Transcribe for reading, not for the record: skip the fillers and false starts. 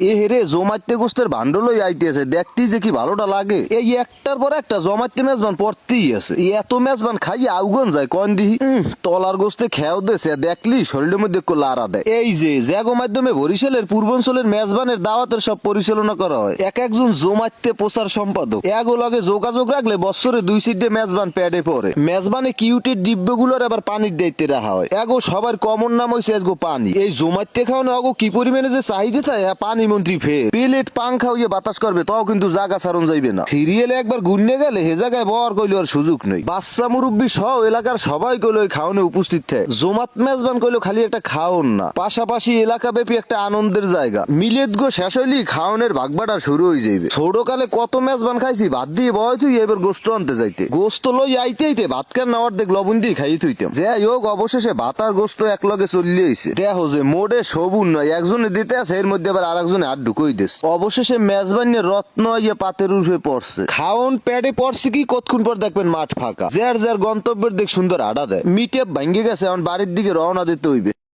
এ হেরে জমাইতে গোস্তের ভান্ডলই আইতেছে, দেখতেই যে কি ভালোটা লাগে। এই একটার পর একটা জমাইতে মেজবান পড়তেই আছে। এত মেজবান খাইয়ে আউগন যায় কন দিহি। তলার গোস্তে খেয়াও দেছে, দেখলি শরীরের মধ্যে লারা দেয়। এই যে জ্যাগো মাধ্যমে বরিশালের পূর্বাঞ্চলের মেজবানের দাওয়াতের সব পরিচালনা করা হয়। এক একজন জমাইতে প্রচার সম্পাদক, এগো লগে যোগাযোগ রাখলে বছরে 2 সিটে মেজবান প্যাডে পড়ে। মেজবানে কিউটের ডিব্বগুলোর আবার পানির দায়িত্বে রাখা হয়। এগো সবার কমন নাম হয়েছে এগো পানি। এই জমাইতে খাওয়ানো অগো কি পরিমাণে যে চাহিদা থাকে, পানি মন্ত্রী ফের প্লেট পাংখা হইয়ে বাতাস করবে, তাও কিন্তু জায়গা ছাড়ন যাইবে না। সিরিয়ালে একবার গুন্নে গেলে হে জায়গায় বর কইলে আর সুযোগ নেই। বাচ্চা মুরব্বী সহ এলাকার সবাই কইলো ওই খাওয়ানে উপস্থিত থাকে। জমাত মেজবান কইলো খালি একটা খাওন না, পাশাপাশি এলাকা ব্যাপী একটা আনন্দের জায়গা। মিলেত গো শেষ হইলি খাওনের ভাগবাটা শুরু হয়ে যাইবে। ছোটকালে কত মেজবান খাইছি, ভাত দিয়ে বয় তুই এবার গোস্ত আনতে যাইতে, গোস্ত লই আইতে আইতে ভাত কান নেওয়ার দেখ লবণ দিয়ে খাই তুইতাম। যাই হোক অবশেষে ভাত আর গোস্ত এক লগে চলিয়ে আইছে। দেখো যে মোড়ে সবুন নয়, একজনে দিতে আছে এর মধ্যে আবার আরেকজনে হাত ঢুকই দিস। অবশেষে মেজবানের রত্ন ইয়ে পাতের উঠে পড়ছে। খাওন প্যাডে পড়ছে কি কতক্ষণ পর দেখবেন মাঠ ফাঁকা। যার যার গন্তব্যের দিক সুন্দর আডা দেয়। মিটে ভাঙ্গে গেছে, এখন বাড়ির দিকে রওনা দিতে হইবে।